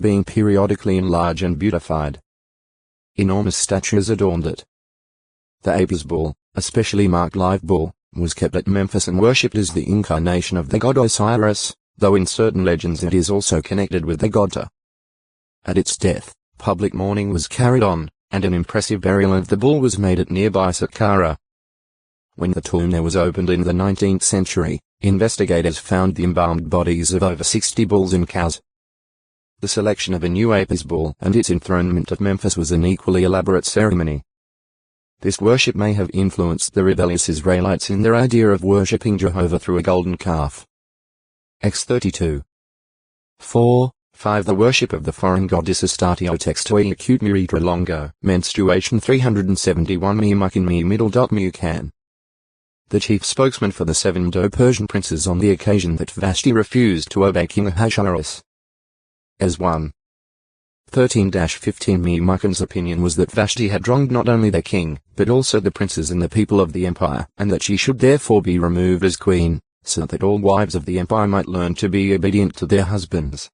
being periodically enlarged and beautified. Enormous statues adorned it. The Apis bull, a specially marked live bull, was kept at Memphis and worshipped as the incarnation of the god Osiris, though in certain legends it is also connected with the god Ta. At its death, public mourning was carried on, and an impressive burial of the bull was made at nearby Saqqara. When the tomb there was opened in the 19th century, investigators found the embalmed bodies of over 60 bulls and cows. The selection of a new Apis bull and its enthronement at Memphis was an equally elaborate ceremony. This worship may have influenced the rebellious Israelites in their idea of worshipping Jehovah through a golden calf. X 32. 4.5 The worship of the foreign goddess Astatio textoi acute muritra longo, menstruation 371 mi mukin mi middle dot mukan. The chief spokesman for the 7 Do-Persian princes on the occasion that Vashti refused to obey King Ahasuerus. As 1. 13-15 Mi Mukan's opinion was that Vashti had wronged not only the king, but also the princes and the people of the empire, and that she should therefore be removed as queen, so that all wives of the empire might learn to be obedient to their husbands.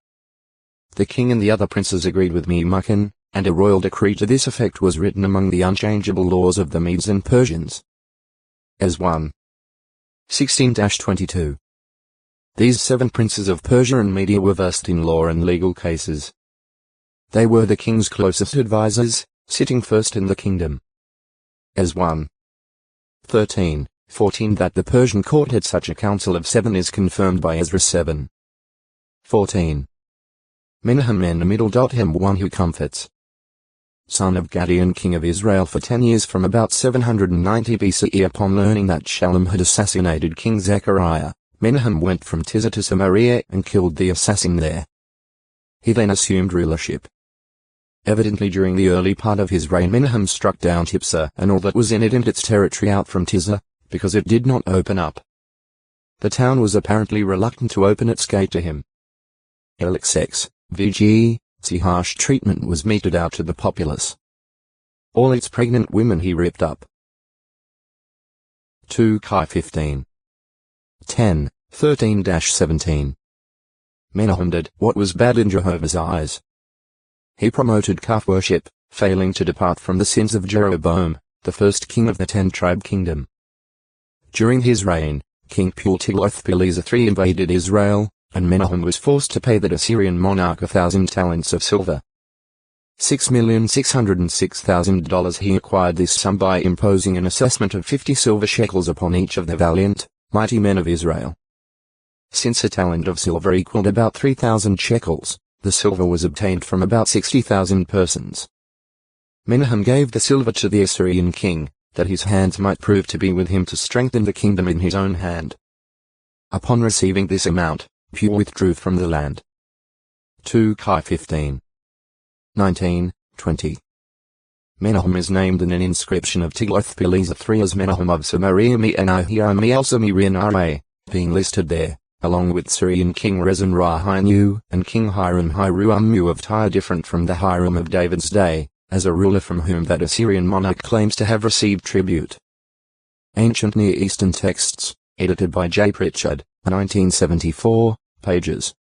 The king and the other princes agreed with Mi Mukan, and a royal decree to this effect was written among the unchangeable laws of the Medes and Persians. As 1. 16-22. These 7 princes of Persia and Media were versed in law and legal cases. They were the king's closest advisors, sitting first in the kingdom. As 1. 13-14 That the Persian court had such a council of 7 is confirmed by Ezra 7. 14. Menahem en Middle.hem one who comforts. Son of Gideon king of Israel for 10 years from about 790 BCE upon learning that Shallum had assassinated King Zechariah, Menahem went from Tirzah to Samaria and killed the assassin there. He then assumed rulership. Evidently during the early part of his reign Menahem struck down Tirzah and all that was in it and its territory out from Tirzah, because it did not open up. The town was apparently reluctant to open its gate to him. LXX, VG, see harsh treatment was meted out to the populace. All its pregnant women he ripped up. 2 Kai 15. 10, 13-17. Menahem did what was bad in Jehovah's eyes. He promoted calf worship, failing to depart from the sins of Jeroboam, the first king of the 10-tribe kingdom. During his reign, King Tiglath-Pileser III invaded Israel, and Menahem was forced to pay the Assyrian monarch 1,000 talents of silver. $6,606,000. He acquired this sum by imposing an assessment of 50 silver shekels upon each of the valiant, mighty men of Israel. Since a talent of silver equaled about 3,000 shekels, the silver was obtained from about 60,000 persons. Menahem gave the silver to the Assyrian king, that his hands might prove to be with him to strengthen the kingdom in his own hand. Upon receiving this amount, Pur withdrew from the land. 2 Kai 15. 19, 20. Menahem is named in an inscription of Tiglath-Pileser III as Menahem of Samaria mi al being listed there, along with Syrian King Rezin Rahinu and King Hiram Hiruammu of Tyre, different from the Hiram of David's day, as a ruler from whom that Assyrian monarch claims to have received tribute. Ancient Near Eastern Texts, edited by J. Pritchard, 1974, pages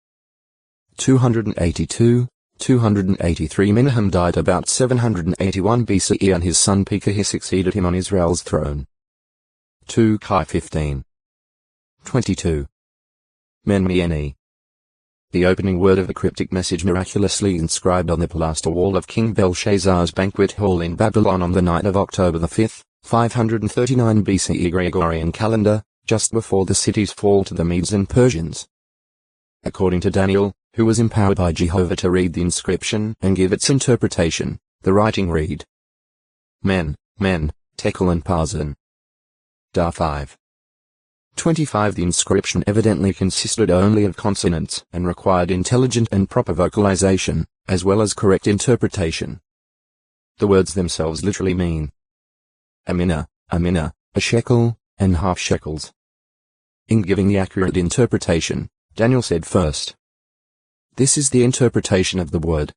282, 283. Menahem died about 781 BCE and his son Pekah succeeded him on Israel's throne. 2 Kai 15. 22. Menmieni. The opening word of the cryptic message miraculously inscribed on the plaster wall of King Belshazzar's banquet hall in Babylon on the night of October 5, 539 BCE Gregorian calendar, just before the city's fall to the Medes and Persians. According to Daniel, who was empowered by Jehovah to read the inscription and give its interpretation, the writing read: Men, Tekel and Parsin. Dar 5. 25. The inscription evidently consisted only of consonants and required intelligent and proper vocalization, as well as correct interpretation. The words themselves literally mean Amina, a shekel, and half shekels. In giving the accurate interpretation, Daniel said first, "This is the interpretation of the word.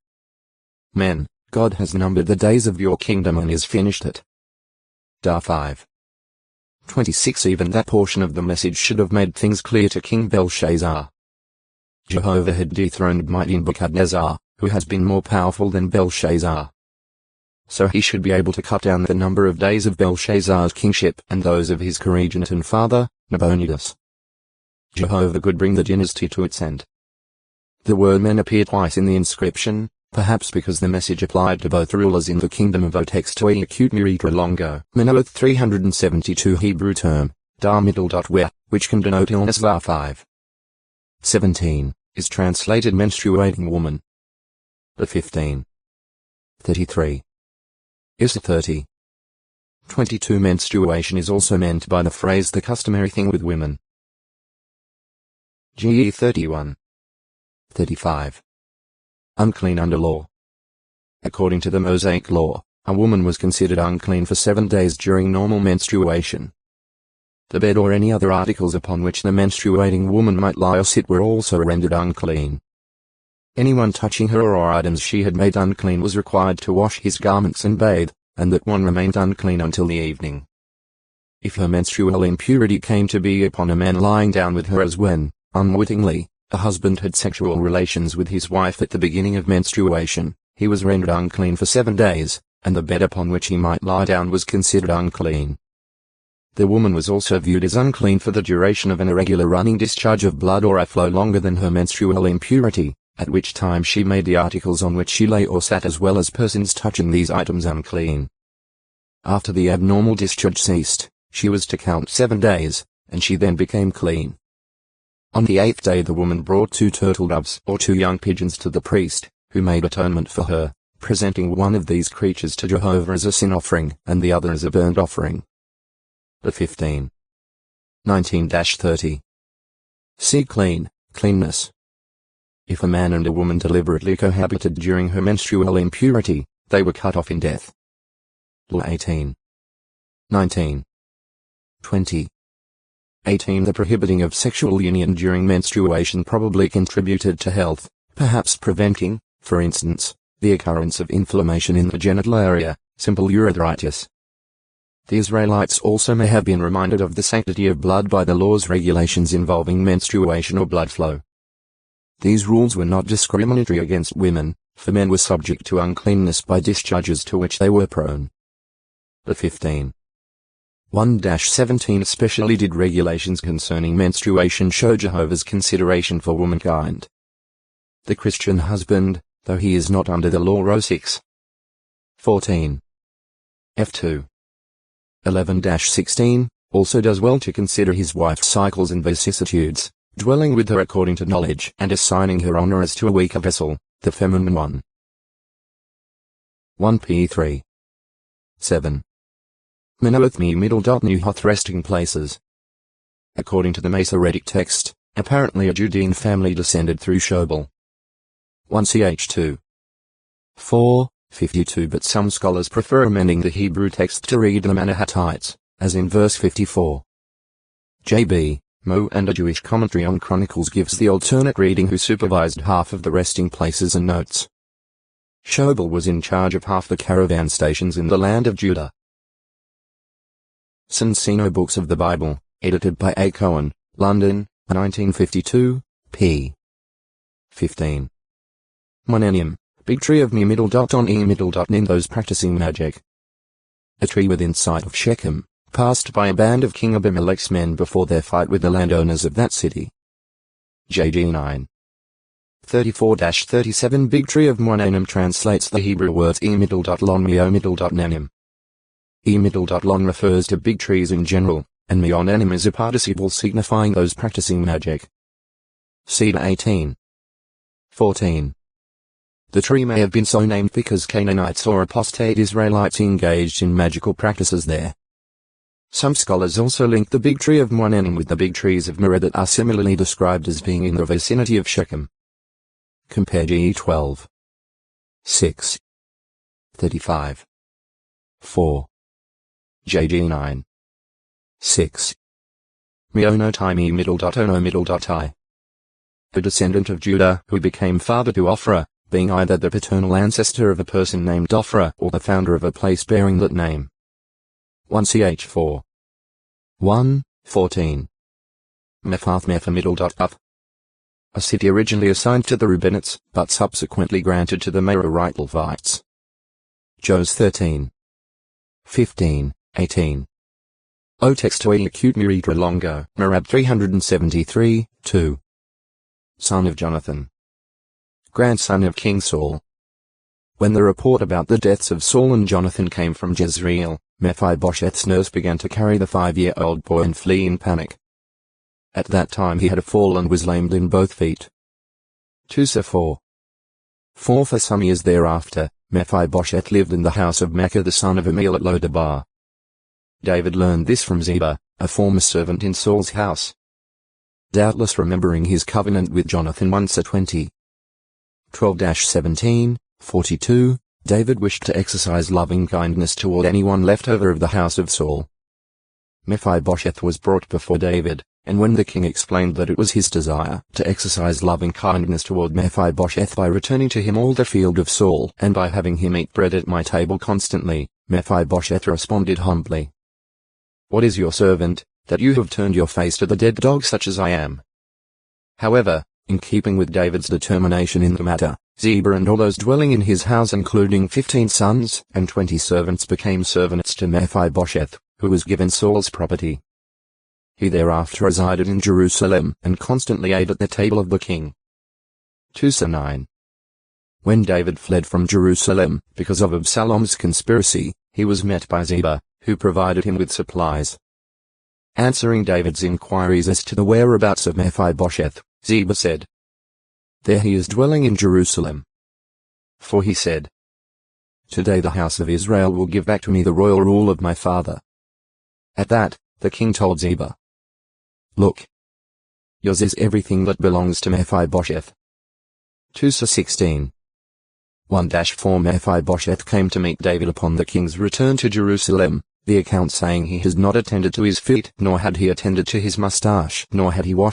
Men, God has numbered the days of your kingdom and has finished it." Dar 5. 26. Even that portion of the message should have made things clear to King Belshazzar. Jehovah had dethroned mighty Nebuchadnezzar, who has been more powerful than Belshazzar. So he should be able to cut down the number of days of Belshazzar's kingship and those of his co-regent and father, Nabonidus. Jehovah could bring the dynasty to its end. The word men appear twice in the inscription, perhaps because the message applied to both rulers in the kingdom of Otextoi acute Miritra Longo. Menoth 372 Hebrew term, dar middle. Where, which can denote illness var 5. 17, is translated menstruating woman. The 15. 33. Is 30. 22 Menstruation is also meant by the phrase the customary thing with women. GE 31. 35. Unclean under law. According to the Mosaic law, a woman was considered unclean for 7 days during normal menstruation. The bed or any other articles upon which the menstruating woman might lie or sit were also rendered unclean. Anyone touching her or items she had made unclean was required to wash his garments and bathe, and that one remained unclean until the evening. If her menstrual impurity came to be upon a man lying down with her as when, unwittingly, a husband had sexual relations with his wife at the beginning of menstruation, he was rendered unclean for 7 days, and the bed upon which he might lie down was considered unclean. The woman was also viewed as unclean for the duration of an irregular running discharge of blood or a flow longer than her menstrual impurity, at which time she made the articles on which she lay or sat as well as persons touching these items unclean. After the abnormal discharge ceased, she was to count 7 days, and she then became clean. On the 8th day the woman brought 2 turtle doves or 2 young pigeons to the priest, who made atonement for her, presenting one of these creatures to Jehovah as a sin offering and the other as a burnt offering. The 15. 19-30. See clean, cleanness. If a man and a woman deliberately cohabited during her menstrual impurity, they were cut off in death. Law 18. 19. 20. 18. The prohibiting of sexual union during menstruation probably contributed to health, perhaps preventing, for instance, the occurrence of inflammation in the genital area, simple urethritis. The Israelites also may have been reminded of the sanctity of blood by the law's regulations involving menstruation or blood flow. These rules were not discriminatory against women, for men were subject to uncleanness by discharges to which they were prone. The 15. 1-17 especially did regulations concerning menstruation show Jehovah's consideration for womankind. The Christian husband, though he is not under the law 06. 14. F2. 11-16, also does well to consider his wife's cycles and vicissitudes, dwelling with her according to knowledge and assigning her honor as to a weaker vessel, the feminine one. 1p3. 7. Menoth me middle. Nuhoth resting places. According to the Masoretic text, apparently a Judean family descended through Shobal. 1ch2. 4:52 But some scholars prefer amending the Hebrew text to read the Manahattites, as in verse 54. J.B. Mo and a Jewish commentary on Chronicles gives the alternate reading who supervised half of the resting places and notes. Shobal was in charge of half the caravan stations in the land of Judah. Cincino Books of the Bible, edited by A. Cohen, London, 1952, p. 15. Monenium, big tree of me middle. On e middle. In those practicing magic. A tree within sight of Shechem, passed by a band of King Abimelech's men before their fight with the landowners of that city. JG 9. 34-37 Big tree of Monanim translates the Hebrew words e middle. Lon me o middle. Nanim. E middle. Lon refers to big trees in general, and meonanim is a participle signifying those practicing magic. Cedar 18. 14. The tree may have been so named because Canaanites or apostate Israelites engaged in magical practices there. Some scholars also link the big tree of Monanim with the big trees of Moreh that are similarly described as being in the vicinity of Shechem. Compare GE 12. 6. 35. 4. JG 9. 6. Miono time middle. Ono middle. I. A descendant of Judah who became father to Ophrah, being either the paternal ancestor of a person named Ophrah or the founder of a place bearing that name. 1ch4. 1:14. Mephath Mepha middle. Up. a city originally assigned to the Reubenites, but subsequently granted to the Merarites. Jos 13. 15, 18. O texto acute miritra longo, Merab 373, 2. Son of Jonathan, grandson of King Saul. When the report about the deaths of Saul and Jonathan came from Jezreel, Mephibosheth's nurse began to carry the 5-year-old boy and flee in panic. At that time he had a fall and was lamed in both feet. 2 4. For some years thereafter, Mephibosheth lived in the house of Micah the son of Amiel at Lodabar. David learned this from Ziba, a former servant in Saul's house. Doubtless remembering his covenant with Jonathan 1 20. 12-17, 42, David wished to exercise loving kindness toward anyone left over of the house of Saul. Mephibosheth was brought before David, and when the king explained that it was his desire to exercise loving kindness toward Mephibosheth by returning to him all the field of Saul and by having him eat bread at my table constantly, Mephibosheth responded humbly, "What is your servant, that you have turned your face to the dead dog such as I am?" However, in keeping with David's determination in the matter, Ziba and all those dwelling in his house including 15 sons and 20 servants became servants to Mephibosheth, who was given Saul's property. He thereafter resided in Jerusalem and constantly ate at the table of the king. 2 9. When David fled from Jerusalem because of Absalom's conspiracy, he was met by Ziba, who provided him with supplies. Answering David's inquiries as to the whereabouts of Mephibosheth, Ziba said, "There he is dwelling in Jerusalem." For he said, "Today the house of Israel will give back to me the royal rule of my father." At that, the king told Ziba, "Look, yours is everything that belongs to Mephibosheth." 2 16. 1-4 Mephibosheth came to meet David upon the king's return to Jerusalem, the account saying he has not attended to his feet, nor had he attended to his mustache, nor had he washed